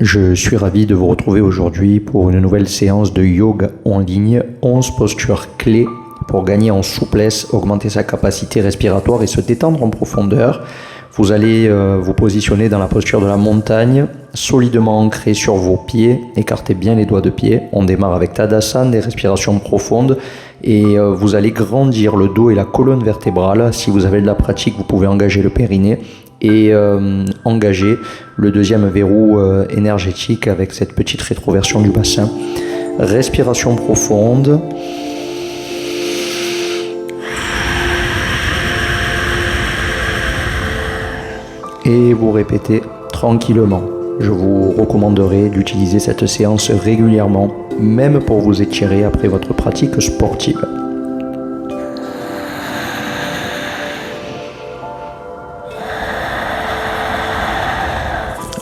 Je suis ravi de vous retrouver aujourd'hui pour une nouvelle séance de yoga en ligne, 11 postures clés pour gagner en souplesse, augmenter sa capacité respiratoire et se détendre en profondeur. Vous allez vous positionner dans la posture de la montagne, solidement ancré sur vos pieds, écartez bien les doigts de pied. On démarre avec Tadasana, des respirations profondes et vous allez grandir le dos et la colonne vertébrale. Si vous avez de la pratique, vous pouvez engager le périnée et engager le deuxième verrou énergétique avec cette petite rétroversion du bassin. Respiration profonde. Et vous répétez tranquillement. Je vous recommanderais d'utiliser cette séance régulièrement, même pour vous étirer après votre pratique sportive.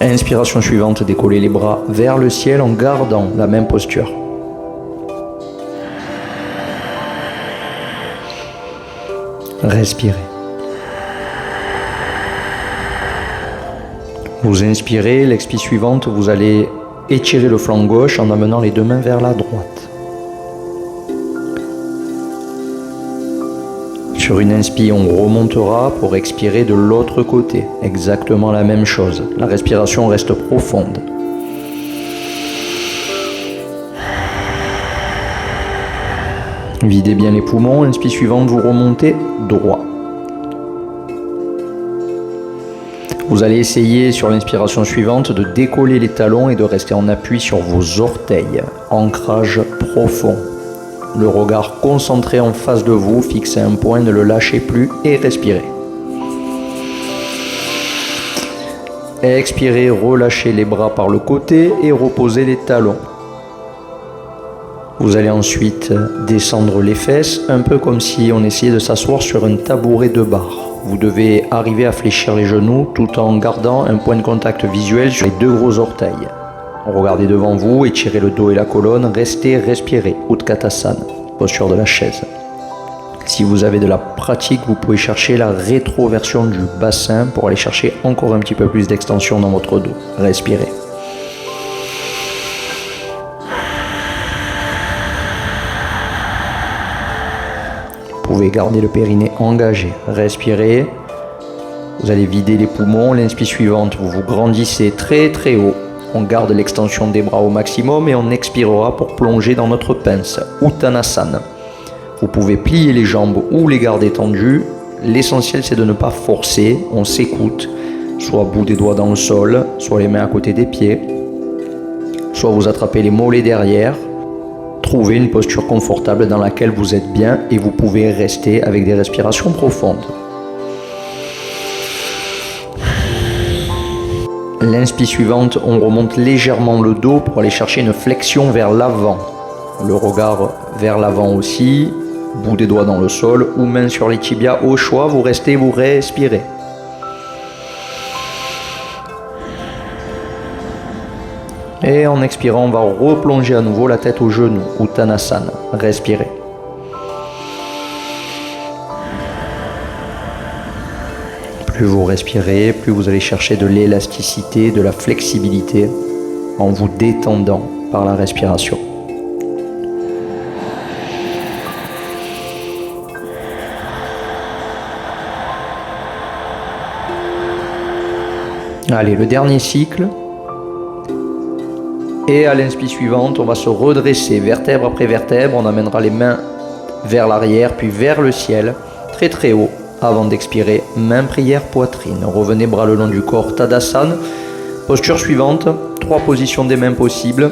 Inspiration suivante, décollez les bras vers le ciel en gardant la même posture. Respirez. Vous inspirez, l'expire suivante, vous allez étirer le flanc gauche en amenant les deux mains vers la droite. Sur une inspire, on remontera pour expirer de l'autre côté. Exactement la même chose. La respiration reste profonde. Videz bien les poumons. Inspire suivante, vous remontez droit. Vous allez essayer sur l'inspiration suivante de décoller les talons et de rester en appui sur vos orteils. Ancrage profond. Le regard concentré en face de vous, fixez un point, ne le lâchez plus et respirez. Expirez, relâchez les bras par le côté et reposez les talons. Vous allez ensuite descendre les fesses, un peu comme si on essayait de s'asseoir sur un tabouret de bar. Vous devez arriver à fléchir les genoux tout en gardant un point de contact visuel sur les deux gros orteils. Regardez devant vous, étirez le dos et la colonne, restez, respirez. Utkatasana, posture de la chaise. Si vous avez de la pratique, vous pouvez chercher la rétroversion du bassin pour aller chercher encore un petit peu plus d'extension dans votre dos. Respirez. Vous pouvez garder le périnée engagé. Respirez. Vous allez vider les poumons. L'inspire suivante, vous vous grandissez très très haut. On garde l'extension des bras au maximum et on expirera pour plonger dans notre pince. Uttanasana. Vous pouvez plier les jambes ou les garder tendues. L'essentiel, c'est de ne pas forcer. On s'écoute. Soit bout des doigts dans le sol, soit les mains à côté des pieds. Soit vous attrapez les mollets derrière. Trouvez une posture confortable dans laquelle vous êtes bien et vous pouvez rester avec des respirations profondes. L'inspire suivante, on remonte légèrement le dos pour aller chercher une flexion vers l'avant. Le regard vers l'avant aussi, bout des doigts dans le sol ou main sur les tibias au choix, vous restez, vous respirez. Et en expirant, on va replonger à nouveau la tête au genou, Uttanasana. Respirez. Plus vous respirez, plus vous allez chercher de l'élasticité, de la flexibilité en vous détendant par la respiration. Allez, le dernier cycle. Et à l'inspire suivante, on va se redresser vertèbre après vertèbre. On amènera les mains vers l'arrière, puis vers le ciel, très très haut. Avant d'expirer, main prière, poitrine. Revenez bras le long du corps, Tadasana. Posture suivante, 3 positions des mains possibles.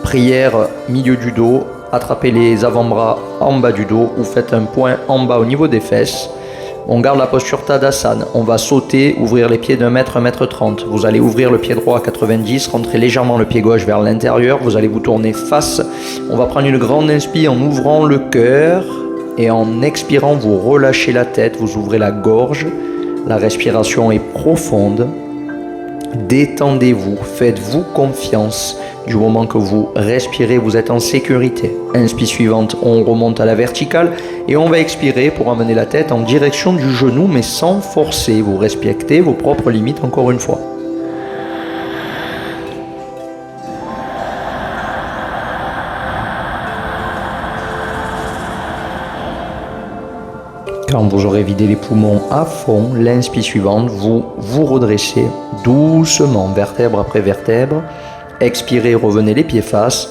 Prière, milieu du dos. Attrapez les avant-bras en bas du dos ou faites un point en bas au niveau des fesses. On garde la posture Tadasana. On va sauter, ouvrir les pieds d'1 mètre, 1 mètre 30. Vous allez ouvrir le pied droit à 90, rentrer légèrement le pied gauche vers l'intérieur. Vous allez vous tourner face. On va prendre une grande inspire en ouvrant le cœur. Et en expirant, vous relâchez la tête, vous ouvrez la gorge. La respiration est profonde. Détendez-vous, faites-vous confiance. Du moment que vous respirez, vous êtes en sécurité. Inspire suivante, on remonte à la verticale et on va expirer pour amener la tête en direction du genou, mais sans forcer. Vous respectez vos propres limites encore une fois. Quand vous aurez vidé les poumons à fond, l'inspi suivante, vous vous redressez doucement, vertèbre après vertèbre. Expirez, revenez les pieds face.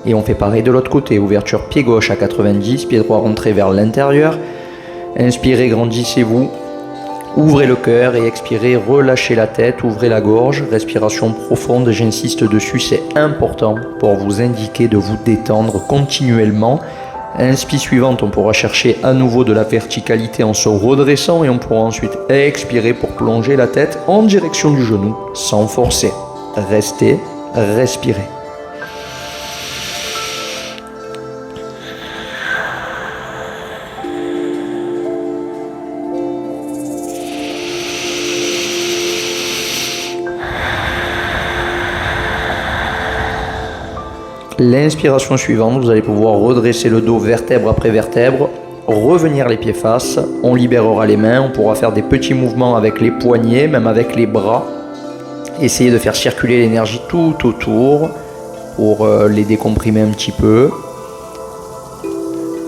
Et on fait pareil de l'autre côté. Ouverture pied gauche à 90, pied droit rentré vers l'intérieur. Inspirez, grandissez-vous. Ouvrez le cœur et expirez, relâchez la tête, ouvrez la gorge. Respiration profonde, j'insiste dessus, c'est important pour vous indiquer de vous détendre continuellement. Inspire suivante, on pourra chercher à nouveau de la verticalité en se redressant et on pourra ensuite expirer pour plonger la tête en direction du genou sans forcer. Restez, respirez. L'inspiration suivante, vous allez pouvoir redresser le dos vertèbre après vertèbre, revenir les pieds face, on libérera les mains, on pourra faire des petits mouvements avec les poignets, même avec les bras. Essayez de faire circuler l'énergie tout autour pour les décomprimer un petit peu.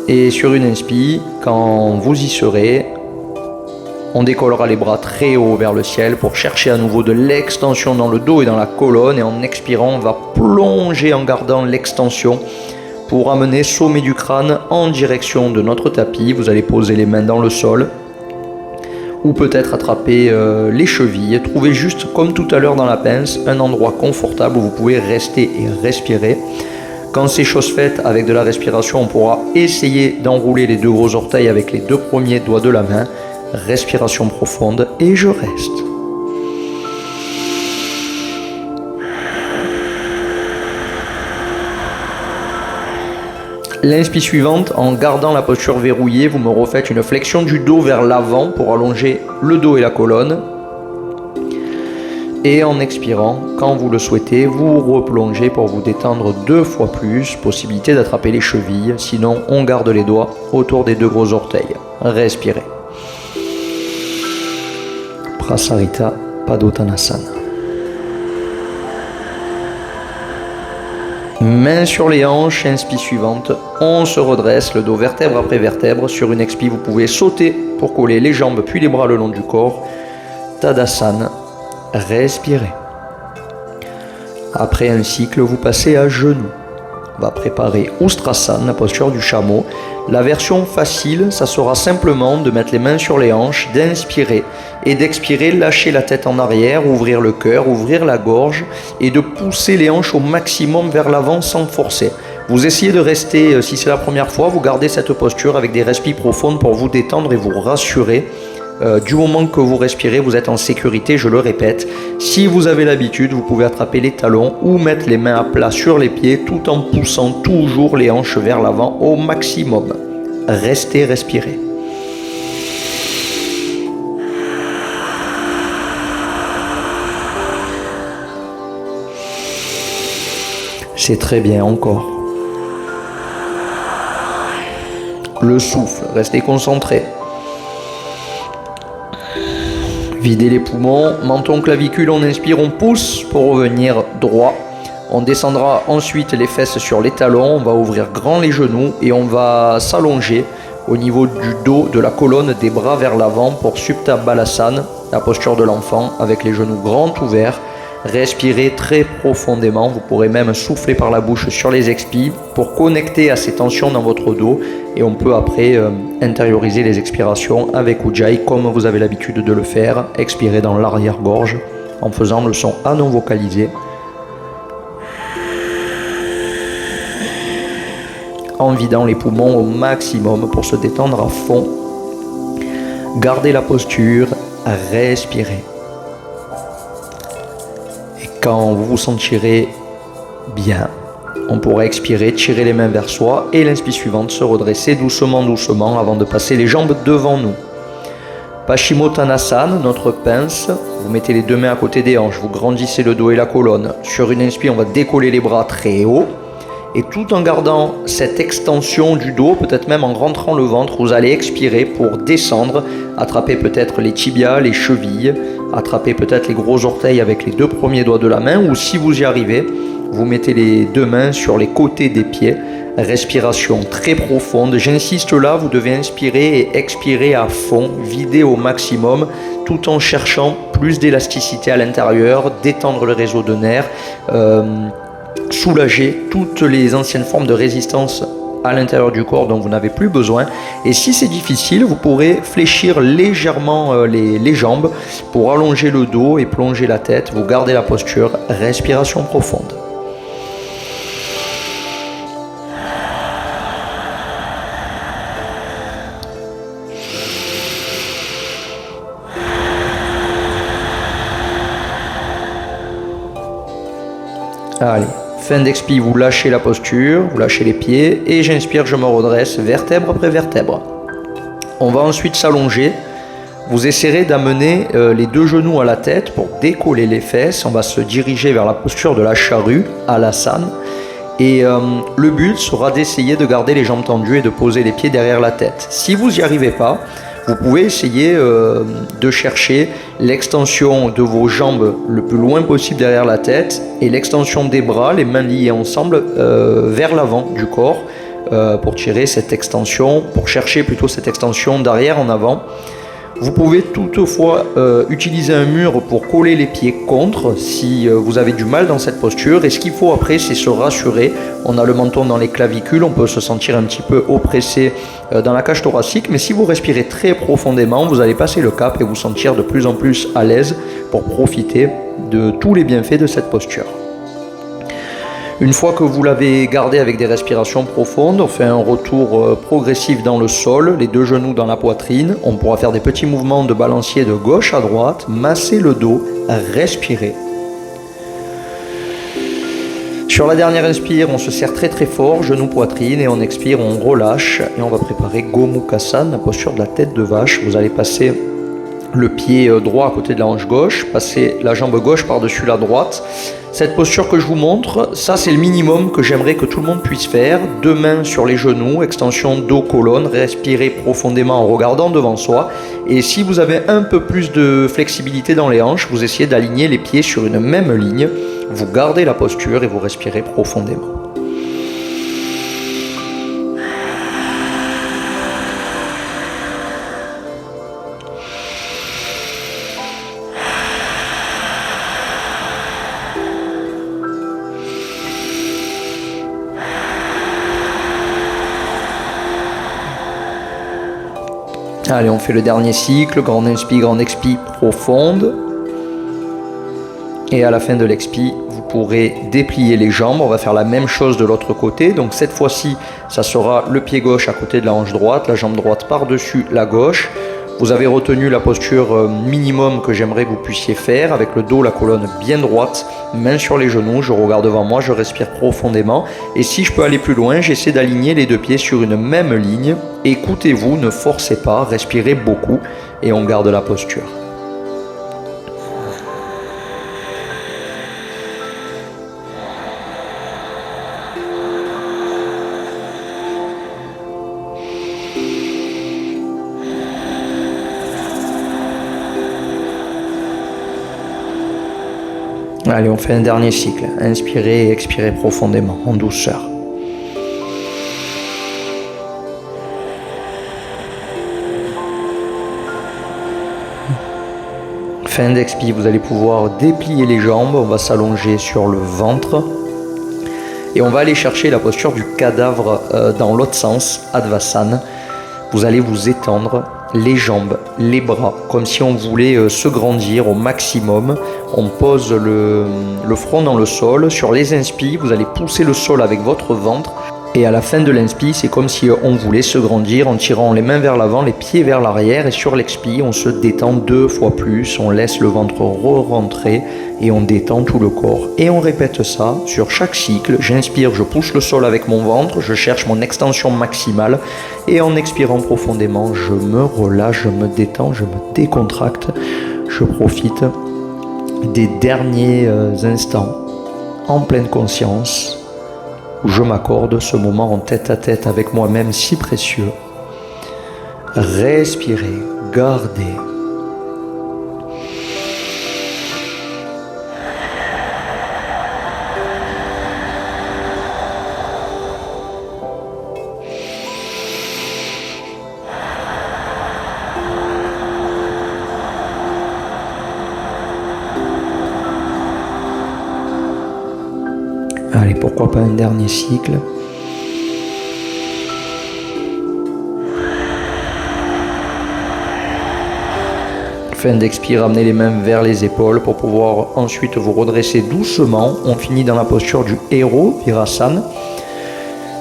Et sur une inspi, quand vous y serez, on décollera les bras très haut vers le ciel pour chercher à nouveau de l'extension dans le dos et dans la colonne. Et en expirant, on va plonger en gardant l'extension pour amener sommet du crâne en direction de notre tapis. Vous allez poser les mains dans le sol ou peut-être attraper les chevilles. Trouvez juste, comme tout à l'heure dans la pince, un endroit confortable où vous pouvez rester et respirer. Quand c'est chose faite avec de la respiration, on pourra essayer d'enrouler les deux gros orteils avec les deux premiers doigts de la main. Respiration profonde et je reste. L'inspi suivante, en gardant la posture verrouillée, vous me refaites une flexion du dos vers l'avant pour allonger le dos et la colonne. Et en expirant, quand vous le souhaitez, vous replongez pour vous détendre 2 fois plus. Possibilité d'attraper les chevilles, sinon on garde les doigts autour des deux gros orteils. Respirez. Prasarita Padottanasana. Main sur les hanches, inspi suivante, on se redresse, le dos vertèbre après vertèbre. Sur une expi, vous pouvez sauter pour coller les jambes puis les bras le long du corps. Tadasana, respirez. Après un cycle, vous passez à genoux. On va préparer Ustrasana, la posture du chameau. La version facile, ça sera simplement de mettre les mains sur les hanches, d'inspirer et d'expirer, lâcher la tête en arrière, ouvrir le cœur, ouvrir la gorge et de pousser les hanches au maximum vers l'avant sans forcer. Vous essayez de rester, si c'est la première fois, vous gardez cette posture avec des respires profondes pour vous détendre et vous rassurer. Du moment que vous respirez, vous êtes en sécurité, je le répète. Si vous avez l'habitude, vous pouvez attraper les talons ou mettre les mains à plat sur les pieds tout en poussant toujours les hanches vers l'avant au maximum. Restez, respirez. C'est très bien, encore. Le souffle, restez concentré. Videz les poumons, menton, clavicule, on inspire, on pousse pour revenir droit. On descendra ensuite les fesses sur les talons, on va ouvrir grand les genoux et on va s'allonger au niveau du dos, de la colonne, des bras vers l'avant pour Supta Balasana, la posture de l'enfant avec les genoux grands ouverts. Respirez très profondément, vous pourrez même souffler par la bouche sur les expis pour connecter à ces tensions dans votre dos et on peut après intérioriser les expirations avec Ujjayi comme vous avez l'habitude de le faire. Expirez dans l'arrière-gorge en faisant le son à non vocalisé. En vidant les poumons au maximum pour se détendre à fond. Gardez la posture, respirez. Quand vous vous sentirez bien, on pourra expirer, tirer les mains vers soi et l'inspire suivante, se redresser doucement, doucement avant de passer les jambes devant nous. Paschimottanasana, notre pince, vous mettez les deux mains à côté des hanches, vous grandissez le dos et la colonne. Sur une inspire, on va décoller les bras très haut et tout en gardant cette extension du dos, peut-être même en rentrant le ventre, vous allez expirer pour descendre, attraper peut-être les tibias, les chevilles, attraper peut-être les gros orteils avec les deux premiers doigts de la main ou si vous y arrivez, vous mettez les deux mains sur les côtés des pieds. Respiration très profonde. J'insiste là, vous devez inspirer et expirer à fond, vider au maximum, tout en cherchant plus d'élasticité à l'intérieur, détendre le réseau de nerfs, soulager toutes les anciennes formes de résistance à l'intérieur du corps dont vous n'avez plus besoin. Et si c'est difficile, vous pourrez fléchir légèrement les jambes pour allonger le dos et plonger la tête. Vous gardez la posture, respiration profonde. Allez, fin d'expi, vous lâchez la posture, vous lâchez les pieds et j'inspire, je me redresse vertèbre après vertèbre. On va ensuite s'allonger. Vous essaierez d'amener les deux genoux à la tête pour décoller les fesses. On va se diriger vers la posture de la charrue, Alasana. Et le but sera d'essayer de garder les jambes tendues et de poser les pieds derrière la tête. Si vous n'y arrivez pas, vous pouvez essayer de chercher l'extension de vos jambes le plus loin possible derrière la tête et l'extension des bras, les mains liées ensemble vers l'avant du corps pour tirer cette extension, pour chercher plutôt cette extension d'arrière en avant. Vous pouvez toutefois utiliser un mur pour coller les pieds contre si vous avez du mal dans cette posture. Et ce qu'il faut après, c'est se rassurer. On a le menton dans les clavicules, on peut se sentir un petit peu oppressé dans la cage thoracique. Mais si vous respirez très profondément, vous allez passer le cap et vous sentir de plus en plus à l'aise pour profiter de tous les bienfaits de cette posture. Une fois que vous l'avez gardé avec des respirations profondes, on fait un retour progressif dans le sol, les deux genoux dans la poitrine. On pourra faire des petits mouvements de balancier de gauche à droite, masser le dos, respirer. Sur la dernière inspire, on se serre très très fort, genou poitrine, et on expire, on relâche et on va préparer Gomukhasana, la posture de la tête de vache. Vous allez passer le pied droit à côté de la hanche gauche, passer la jambe gauche par-dessus la droite. Cette posture que je vous montre, ça c'est le minimum que j'aimerais que tout le monde puisse faire. Deux mains sur les genoux, extension dos-colonne, respirez profondément en regardant devant soi. Et si vous avez un peu plus de flexibilité dans les hanches, vous essayez d'aligner les pieds sur une même ligne. Vous gardez la posture et vous respirez profondément. Allez, on fait le dernier cycle, grand expi profonde. Et à la fin de l'expi, vous pourrez déplier les jambes. On va faire la même chose de l'autre côté. Donc cette fois-ci, ça sera le pied gauche à côté de la hanche droite, la jambe droite par-dessus la gauche. Vous avez retenu la posture minimum que j'aimerais que vous puissiez faire, avec le dos, la colonne bien droite, main sur les genoux, je regarde devant moi, je respire profondément. Et si je peux aller plus loin, j'essaie d'aligner les deux pieds sur une même ligne. Écoutez-vous, ne forcez pas, respirez beaucoup et on garde la posture. Allez, on fait un dernier cycle. Inspirez et expirez profondément, en douceur. Fin d'expi, vous allez pouvoir déplier les jambes. On va s'allonger sur le ventre. Et on va aller chercher la posture du cadavre dans l'autre sens, Advasana. Vous allez vous étendre les jambes, les bras, comme si on voulait se grandir au maximum. On pose le front dans le sol. Sur les inspires, vous allez pousser le sol avec votre ventre. Et à la fin de l'inspire, c'est comme si on voulait se grandir en tirant les mains vers l'avant, les pieds vers l'arrière. Et sur l'expire, on se détend 2 fois plus. On laisse le ventre re-rentrer et on détend tout le corps. Et on répète ça sur chaque cycle. J'inspire, je pousse le sol avec mon ventre, je cherche mon extension maximale. Et en expirant profondément, je me relâche, je me détends, je me décontracte. Je profite des derniers instants en pleine conscience où je m'accorde ce moment en tête à tête avec moi-même si précieux. Respirez, gardez. Allez, pourquoi pas un dernier cycle. Fin d'expirer, ramenez les mains vers les épaules pour pouvoir ensuite vous redresser doucement. On finit dans la posture du héros, Virasana.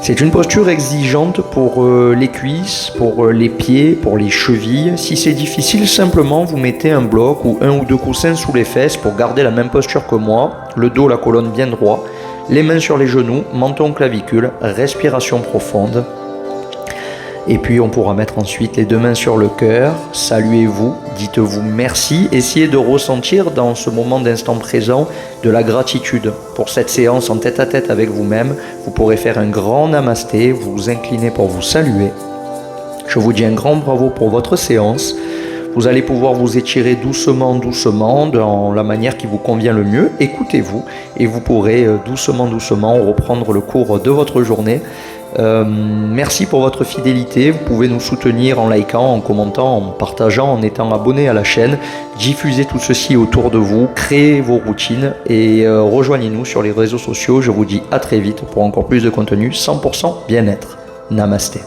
C'est une posture exigeante pour les cuisses, pour les pieds, pour les chevilles. Si c'est difficile, simplement vous mettez un bloc ou un ou deux coussins sous les fesses pour garder la même posture que moi. Le dos, la colonne bien droit. Les mains sur les genoux, menton, clavicule, respiration profonde. Et puis on pourra mettre ensuite les deux mains sur le cœur, saluez-vous, dites-vous merci, essayez de ressentir dans ce moment d'instant présent de la gratitude pour cette séance en tête à tête avec vous-même. Vous pourrez faire un grand namasté, vous vous inclinez pour vous saluer. Je vous dis un grand bravo pour votre séance. Vous allez pouvoir vous étirer doucement dans la manière qui vous convient le mieux. Écoutez-vous et vous pourrez doucement reprendre le cours de votre journée. Merci pour votre fidélité. Vous pouvez nous soutenir en likant, en commentant, en partageant, en étant abonné à la chaîne. Diffusez tout ceci autour de vous, créez vos routines et rejoignez-nous sur les réseaux sociaux. Je vous dis à très vite pour encore plus de contenu 100% bien-être. Namasté.